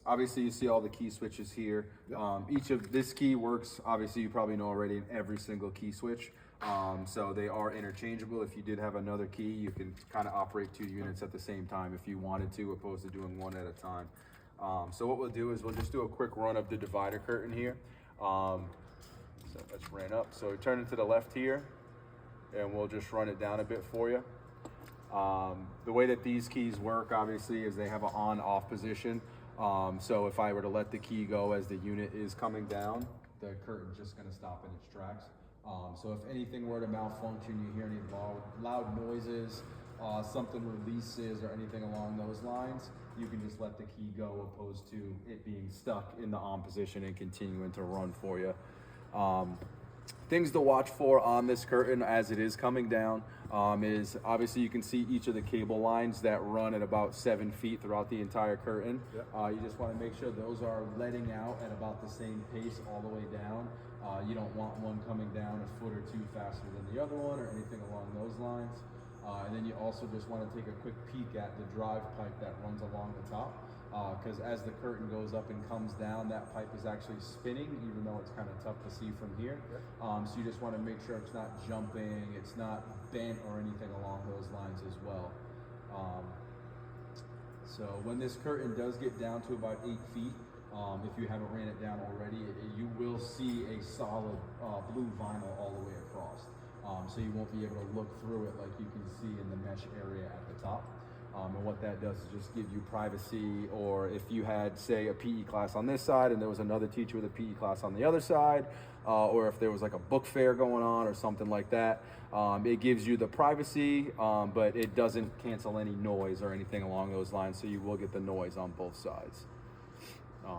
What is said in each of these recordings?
Obviously you see all the key switches here. Each of this key works, obviously you probably know already, in every single key switch. So they are interchangeable. If you did have another key, you can kind of operate 2 units at the same time if you wanted to, opposed to doing one at a time. So what we'll do is we'll just do a quick run of the divider curtain here. So let's ran up. So turn it to the left here, and we'll just run it down a bit for you. The way that these keys work, obviously, is they have an on-off position. So if I were to let the key go as the unit is coming down, the curtain's just going to stop in its tracks. So if anything were to malfunction, you hear any loud noises, something releases or anything along those lines, you can just let the key go, opposed to it being stuck in the on position and continuing to run for you. Things to watch for on this curtain as it is coming down is obviously you can see each of the cable lines that run at about 7 feet throughout the entire curtain. You just want to make sure those are letting out at about the same pace all the way down. You don't want one coming down a foot or two faster than the other one or anything along those lines. And then you also just want to take a quick peek at the drive pipe that runs along the top, because as the curtain goes up and comes down, that pipe is actually spinning, even though it's kind of tough to see from here. So you just want to make sure it's not jumping, it's not bent or anything along those lines as well. So when this curtain does get down to about 8 feet, if you haven't ran it down already, you will see a solid blue vinyl all the way across. So you won't be able to look through it like you can see in the mesh area at the top. And what that does is just give you privacy, or if you had, say, a PE class on this side and there was another teacher with a PE class on the other side, or if there was like a book fair going on or something like that, it gives you the privacy, but it doesn't cancel any noise or anything along those lines, so you will get the noise on both sides.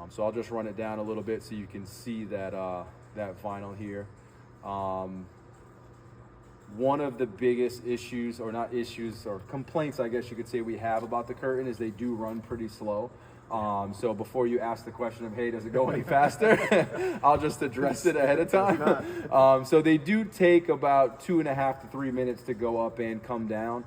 So I'll just run it down a little bit so you can see that, that vinyl here. One of the biggest issues, or not issues, or complaints, I guess you could say, we have about the curtain is they do run pretty slow. So before you ask the question of, hey, does it go any faster? I'll just address it ahead of time. So they do take about 2.5 to 3 minutes to go up and come down.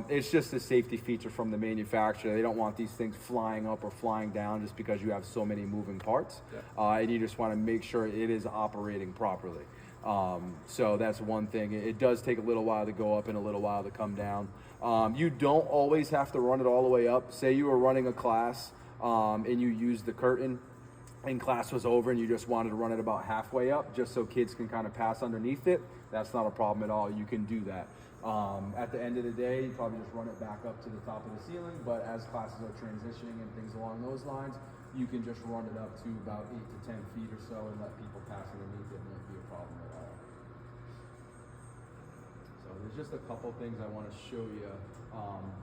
It's just a safety feature from the manufacturer. They don't want these things flying up or flying down just because you have so many moving parts. And you just want to make sure it is operating properly. So that's one thing. It does take a little while to go up and a little while to come down. You don't always have to run it all the way up. Say you were running a class and you used the curtain and class was over and you just wanted to run it about halfway up just so kids can kind of pass underneath it. That's not a problem at all. You can do that. At the end of the day, you probably just run it back up to the top of the ceiling, but as classes are transitioning and things along those lines, you can just run it up to about 8 to 10 feet or so and let people pass underneath it. It won't be a problem at all. So there's just a couple things I want to show you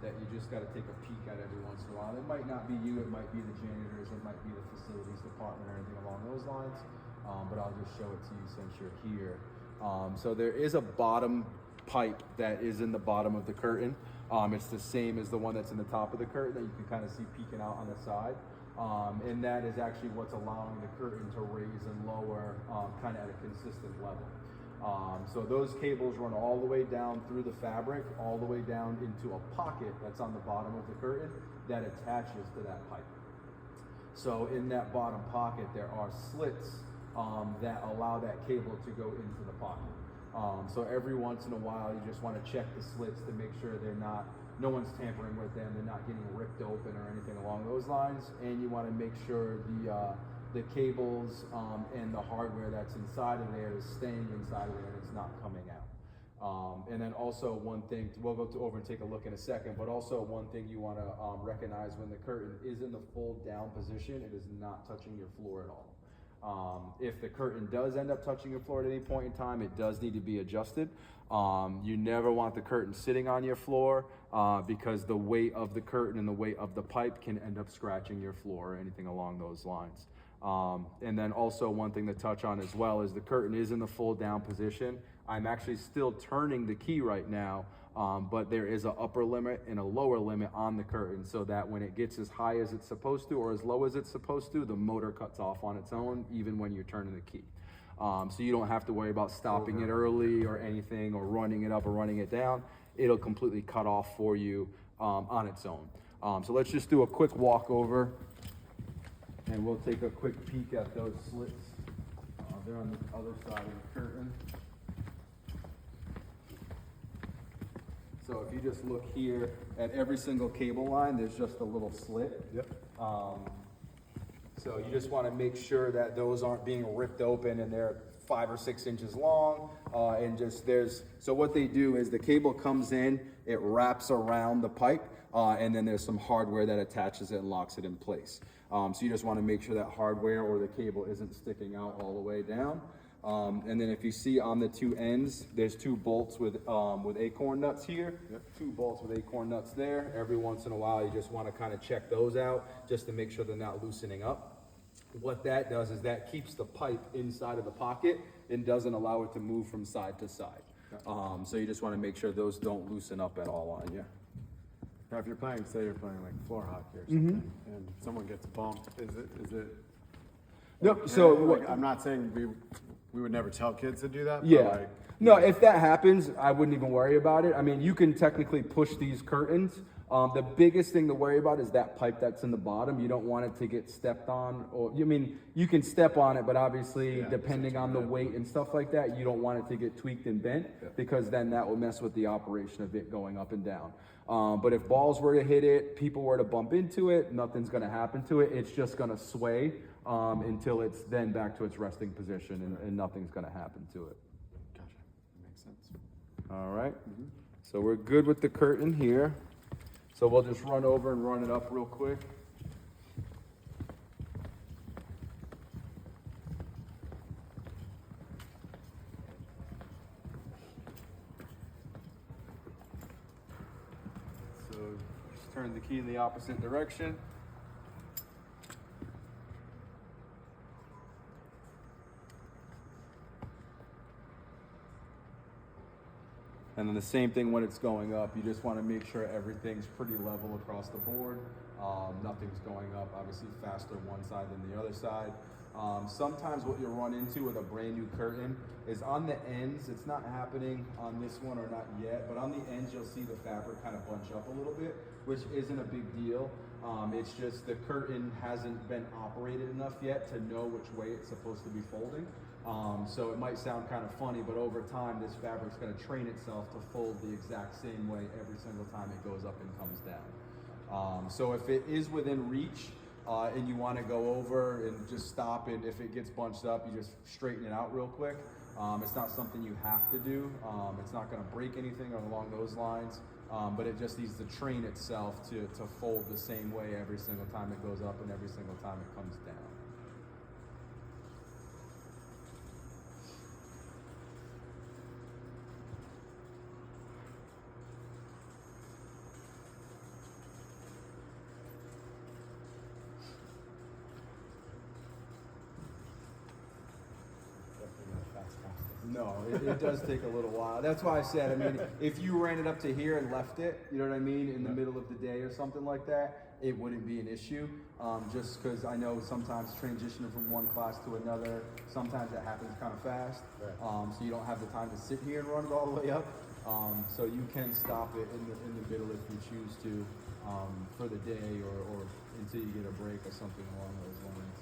that you just got to take a peek at every once in a while. It might not be you, it might be the janitors, it might be the facilities department or anything along those lines, but I'll just show it to you since you're here. So there is a bottom pipe that is in the bottom of the curtain. It's the same as the one that's in the top of the curtain that you can kind of see peeking out on the side. And that is actually what's allowing the curtain to raise and lower kind of at a consistent level. So those cables run all the way down through the fabric, all the way down into a pocket that's on the bottom of the curtain that attaches to that pipe. So in that bottom pocket, there are slits that allow that cable to go into the pocket. So every once in a while, you just want to check the slits to make sure no one's tampering with them, they're not getting ripped open or anything along those lines, and you want to make sure the cables and the hardware that's inside of there is staying inside of there and it's not coming out. And then also one thing, we'll go over and take a look in a second, but also one thing you want to recognize when the curtain is in the fold down position, it is not touching your floor at all. If the curtain does end up touching your floor at any point in time, it does need to be adjusted. You never want the curtain sitting on your floor because the weight of the curtain and the weight of the pipe can end up scratching your floor or anything along those lines. And then also one thing to touch on as well is the curtain is in the fold down position. I'm actually still turning the key right now, but there is an upper limit and a lower limit on the curtain so that when it gets as high as it's supposed to or as low as it's supposed to, the motor cuts off on its own even when you're turning the key. So you don't have to worry about stopping it early or anything or running it up or running it down. It'll completely cut off for you on its own. So let's just do a quick walk over, and we'll take a quick peek at those slits. They're on the other side of the curtain. So if you just look here at every single cable line, there's just a little slit. Yep. So you just want to make sure that those aren't being ripped open and they're 5 or 6 inches long. So what they do is the cable comes in, it wraps around the pipe, and then there's some hardware that attaches it and locks it in place. So you just want to make sure that hardware or the cable isn't sticking out all the way down. And then if you see on the 2 ends, there's 2 bolts with acorn nuts here. Yep. 2 bolts with acorn nuts there. Every once in a while, you just want to kind of check those out just to make sure they're not loosening up. What that does is that keeps the pipe inside of the pocket and doesn't allow it to move from side to side. So you just want to make sure those don't loosen up at all on you. Now, if you're playing, say you're playing like floor hockey or something, and someone gets bumped, is it? No, so like, I'm not saying we would never tell kids to do that. But yeah. like, No, if that happens, I wouldn't even worry about it. I mean, you can technically push these curtains. The biggest thing to worry about is that pipe that's in the bottom. You don't want it to get stepped on, or you can step on it, but obviously depending on the weight and stuff like that, you don't want it to get tweaked and bent because then that will mess with the operation of it going up and down. But if balls were to hit it, people were to bump into it, nothing's going to happen to it. It's just going to sway until it's then back to its resting position, and nothing's going to happen to it. Gotcha. Makes sense. All right. So we're good with the curtain here. So we'll just run over and run it up real quick. So just turn the key in the opposite direction. And then the same thing when it's going up. You just want to make sure everything's pretty level across the board. Nothing's going up, obviously faster one side than the other side. Sometimes what you'll run into with a brand new curtain is on the ends, it's not happening on this one or not yet, but on the ends you'll see the fabric kind of bunch up a little bit, which isn't a big deal. It's just the curtain hasn't been operated enough yet to know which way it's supposed to be folding. So it might sound kind of funny, but over time this fabric's going to train itself to fold the exact same way every single time it goes up and comes down. So if it is within reach and you want to go over and just stop it, if it gets bunched up, you just straighten it out real quick. It's not something you have to do. It's not going to break anything along those lines, but it just needs to train itself to fold the same way every single time it goes up and every single time it comes down. No, it does take a little while. That's why I said, I mean, if you ran it up to here and left it, you know what I mean, in the middle of the day or something like that, it wouldn't be an issue. Just because I know sometimes transitioning from one class to another, sometimes it happens kind of fast. Right. So you don't have the time to sit here and run it all the way up. So you can stop it in the middle if you choose to for the day or until you get a break or something along those lines.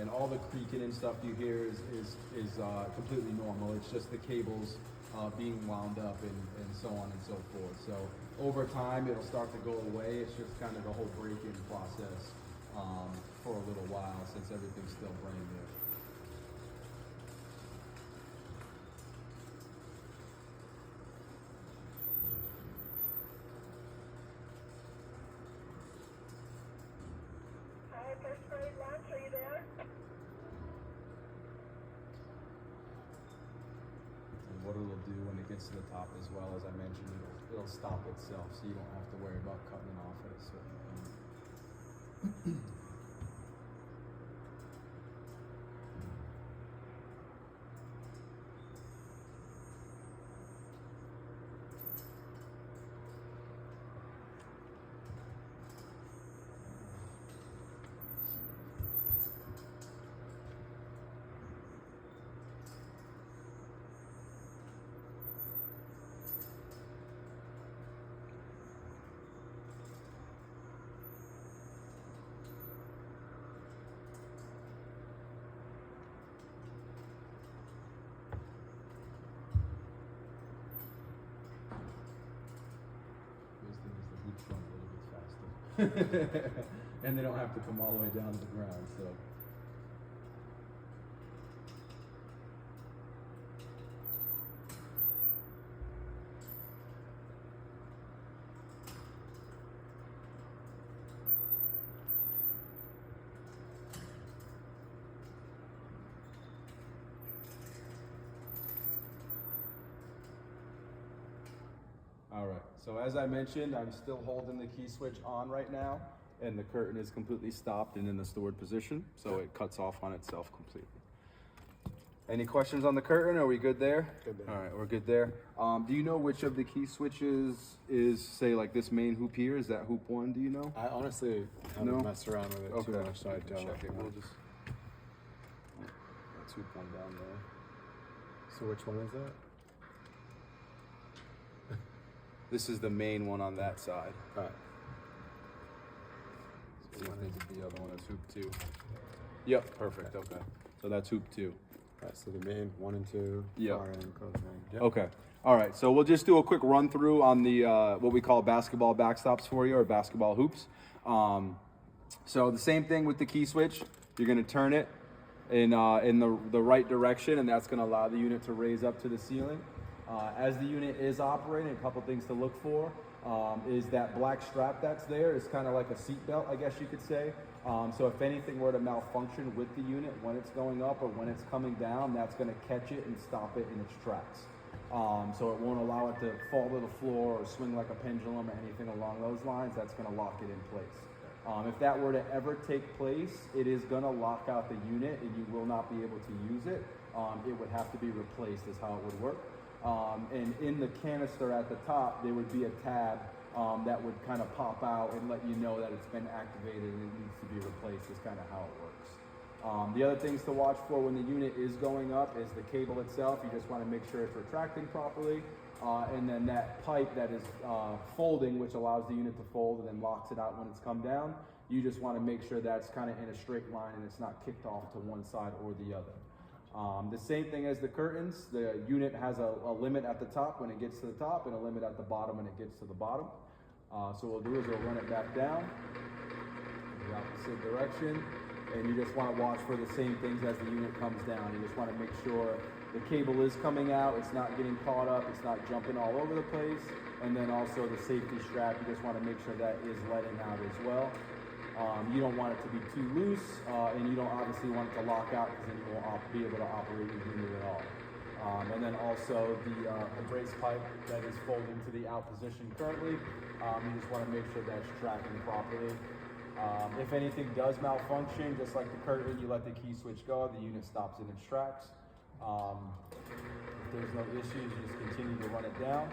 And all the creaking and stuff you hear is completely normal. It's just the cables being wound up and so on and so forth. So over time, it'll start to go away. It's just kind of the whole break-in process for a little while since everything's still brand new. Hi, first grade lunch, are you there? And what it'll do when it gets to the top as well, as I mentioned, it'll stop itself so you don't have to worry about cutting it off at a certain point. And they don't have to come all the way down to the ground. So. All right, so as I mentioned, I'm still holding the key switch on right now, and the curtain is completely stopped and in the stored position, so it cuts off on itself completely. Any questions on the curtain? Are we good there? Good there. All right, we're good there. Do you know which of the key switches is, say, like this main hoop here? Is that hoop 1, do you know? I honestly haven't No? messed around with it too much, so I don't. Check it, know. we'll just, that's hoop 1 down there. So which one is that? This is the main one on that side. Alright. So I think the other one is hoop 2. Yep, perfect, okay. So that's hoop 2. Alright, so the main 1 and 2, Yep. far end, close end. Yep. Okay. All right. So we'll just do a quick run through on the what we call basketball backstops for you, or basketball hoops. So the same thing with the key switch. You're going to turn it in the right direction, and that's going to allow the unit to raise up to the ceiling. As the unit is operating, a couple things to look for is that black strap that's there is kind of like a seat belt, I guess you could say. So if anything were to malfunction with the unit when it's going up or when it's coming down, that's going to catch it and stop it in its tracks. So it won't allow it to fall to the floor or swing like a pendulum or anything along those lines. That's going to lock it in place. If that were to ever take place, it is going to lock out the unit and you will not be able to use it. It would have to be replaced is how it would work. And in the canister at the top, there would be a tab that would kind of pop out and let you know that it's been activated and it needs to be replaced is kind of how it works. The other things to watch for when the unit is going up is the cable itself. You just want to make sure it's retracting properly. And then that pipe that is folding, which allows the unit to fold and then locks it out when it's come down, you just want to make sure that's kind of in a straight line and it's not kicked off to one side or the other. The same thing as the curtains, the unit has a limit at the top when it gets to the top and a limit at the bottom when it gets to the bottom. So what we'll do is we'll run it back down, the opposite direction, and you just want to watch for the same things as the unit comes down. You just want to make sure the cable is coming out, it's not getting caught up, it's not jumping all over the place, and then also the safety strap, you just want to make sure that is letting out as well. You don't want it to be too loose, and you don't obviously want it to lock out because then you won't be able to operate your unit at all. And then also the brace pipe that is folding to the out position currently, you just want to make sure that's tracking properly. If anything does malfunction, just like the curtain, you let the key switch go, the unit stops in its tracks. If there's no issues, you just continue to run it down.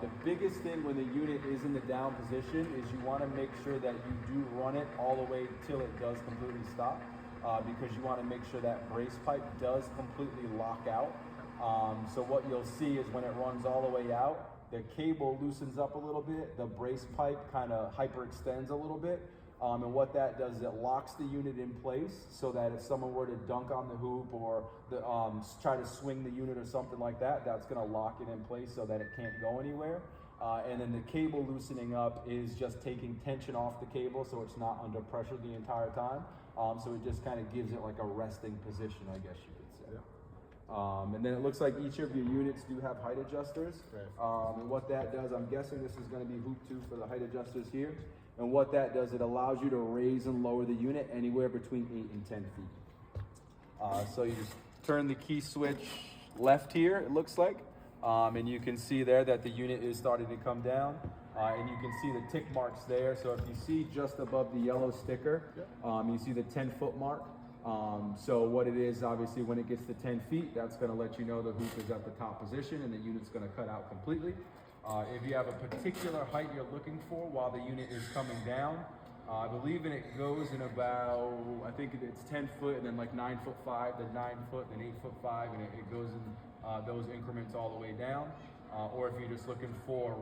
The biggest thing when the unit is in the down position is you want to make sure that you do run it all the way till it does completely stop, because you want to make sure that brace pipe does completely lock out. So what you'll see is when it runs all the way out, the cable loosens up a little bit, the brace pipe kind of hyperextends a little bit, and what that does is it locks the unit in place so that if someone were to dunk on the hoop or try to swing the unit or something like that, that's going to lock it in place so that it can't go anywhere. And then the cable loosening up is just taking tension off the cable so it's not under pressure the entire time. So it just kind of gives it like a resting position, I guess you could say. Yeah. And then it looks like each of your units do have height adjusters. Right. And what that does, I'm guessing this is going to be hoop 2 for the height adjusters here. And what that does, it allows you to raise and lower the unit anywhere between 8 and 10 feet. So you just turn the key switch left here, it looks like. And you can see there that the unit is starting to come down. And you can see the tick marks there. So if you see just above the yellow sticker, you see the 10-foot mark. So what it is, obviously, when it gets to 10 feet, that's going to let you know the hoop is at the top position and the unit's going to cut out completely. If you have a particular height you're looking for while the unit is coming down, I believe it goes in about, I think it's 10 foot and then like 9'5", then 9 foot, then 8'5", and it goes in those increments all the way down. Or if you're just looking for